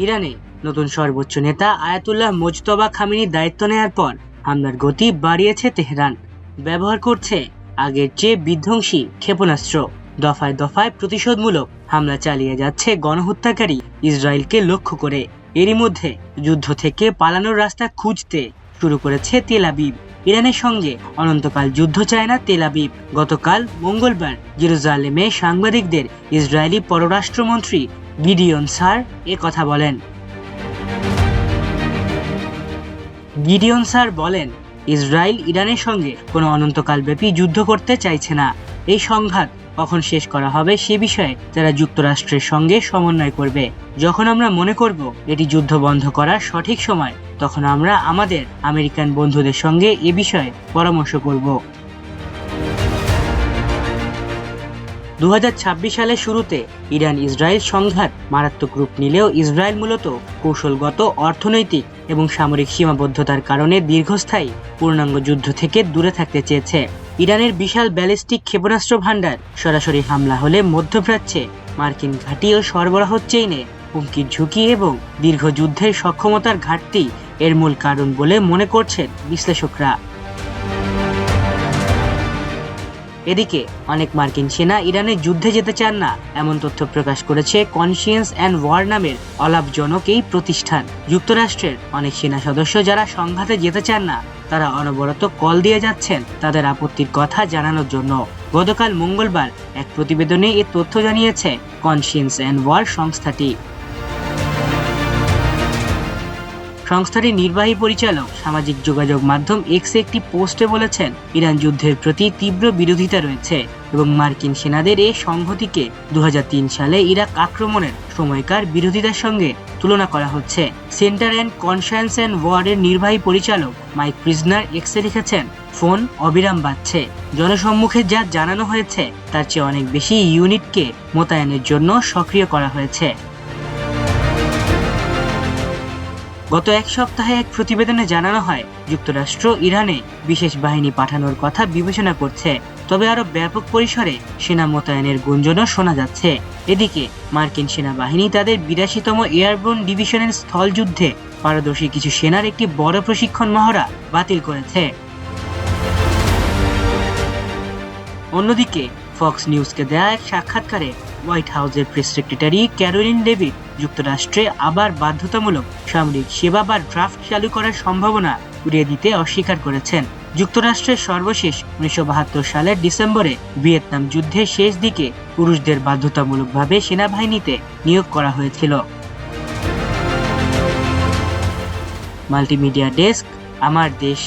ইরানে নতুন সর্বোচ্চ নেতা আয়াতুল্লাহ মোজতবা খামেনির দায়িত্ব নেয়ার পর হামলার গতি বাড়িয়েছে তেহরান। ব্যবহার করছে আগের চেয়ে বিধ্বংসী ক্ষেপণাস্ত্র। দফায় দফায় প্রতিশোধমূলক হামলা চালিয়ে যাচ্ছে গণহত্যাকারী ইসরায়েলকে লক্ষ্য করে। এরই মধ্যে যুদ্ধ থেকে পালানোর রাস্তা খুঁজতে শুরু করেছে তেল আবিব। ইরানের সঙ্গে অনন্তকাল যুদ্ধ চায় না তেল আবিব। গতকাল মঙ্গলবার জেরুজালেমে সাংবাদিকদের ইসরায়েলি পররাষ্ট্রমন্ত্রী গিডিয়ন সার কথা বলেন। গিডিয়ন সার বলেন, ইসরায়েল ইরানের সঙ্গে কোনো অনন্তকালব্যাপী যুদ্ধ করতে চাইছে না। এই সংঘাত কখন শেষ করা হবে সে বিষয়ে তারা যুক্তরাষ্ট্রের সঙ্গে সমন্বয় করবে। যখন আমরা মনে করব এটি যুদ্ধ বন্ধ করার সঠিক সময়, তখন আমরা আমাদের আমেরিকান বন্ধুদের সঙ্গে এ বিষয়ে পরামর্শ করব। 2026 সালের শুরুতে ইরান ইসরায়েল সংঘাত মারাত্মক রূপ নিলেও ইসরায়েল মূলত কৌশলগত, অর্থনৈতিক এবং সামরিক সীমাবদ্ধতার কারণে দীর্ঘস্থায়ী পূর্ণাঙ্গ যুদ্ধ থেকে দূরে থাকতে চেয়েছে। ইরানের বিশাল ব্যালিস্টিক ক্ষেপণাস্ত্র ভান্ডার সরাসরি হামলা হলে মধ্যপ্রাচ্যে মার্কিন ঘাঁটি ও সরবরাহ চেইনে হুমকির ঝুঁকি এবং দীর্ঘ যুদ্ধের সক্ষমতার ঘাটতি এর মূল কারণ বলে মনে করছেন বিশ্লেষকরা। এদিকে অনেক মার্কিন সেনা ইরানের যুদ্ধে যেতে চান না এমন তথ্য প্রকাশ করেছে কনসিয়েন্স অ্যান্ড ওয়ার নামের অলাভজনক এই প্রতিষ্ঠান। যুক্তরাষ্ট্রের অনেক সেনা সদস্য যারা সংঘাতে যেতে চান না, তারা অনবরত কল দিয়ে যাচ্ছেন তাদের আপত্তির কথা জানানোর জন্য। গতকাল মঙ্গলবার এক প্রতিবেদনে এ তথ্য জানিয়েছে কনসিয়েন্স অ্যান্ড ওয়ার সংস্থাটি। সংস্থাটির নির্বাহী পরিচালক সামাজিক যোগাযোগ মাধ্যম এক্সে একটি পোস্টে বলেছেন, ইরান যুদ্ধের প্রতি তীব্র বিরোধিতা রয়েছে এবং মার্কিন সেনাদের এই সংহতিকে 2003 সালে ইরাক আক্রমণের সময়কার বিরোধিতার সঙ্গে তুলনা করা হচ্ছে। সেন্টার অ্যান্ড কনসায়েন্স অ্যান্ড ওয়ারের নির্বাহী পরিচালক মাইক প্রিজনার এক্সে লিখেছেন, ফোন অবিরাম বাজছে। জনসম্মুখে যা জানানো হয়েছে তার চেয়ে অনেক বেশি ইউনিটকে মোতায়েনের জন্য সক্রিয় করা হয়েছে। গত এক সপ্তাহে এক প্রতিবেদনে জানানো হয়, যুক্তরাষ্ট্র ইরানে বিশেষ বাহিনী পাঠানোর কথা বিবেচনা করছে, তবে আরো ব্যাপক পরিসরে সেনা মোতায়েনের গুঞ্জনও শোনা যাচ্ছে। এদিকে মার্কিন সেনাবাহিনী তাদের 82তম এয়ারবোর্ন ডিভিশনের স্থলযুদ্ধে পারদর্শী কিছু সেনার একটি বড় প্রশিক্ষণ মহড়া বাতিল করেছে। অন্যদিকে ফক্স নিউজকে দেয়া এক সাক্ষাৎকারে হোয়াইট হাউসের প্রেস সেক্রেটারি ক্যারোলিন লেভিট যুক্তরাষ্ট্রে আবার বাধ্যতামূলক সামরিক সেবা বা ড্রাফট চালু করার সম্ভাবনা উড়িয়ে দিতে অস্বীকার করেছেন। যুক্তরাষ্ট্রের সর্বশেষ 1972 সালের ডিসেম্বরে ভিয়েতনাম যুদ্ধের শেষ দিকে পুরুষদের বাধ্যতামূলকভাবে সেনাবাহিনীতে নিয়োগ করা হয়েছিল। মাল্টিমিডিয়া ডেস্ক, আমার দেশ।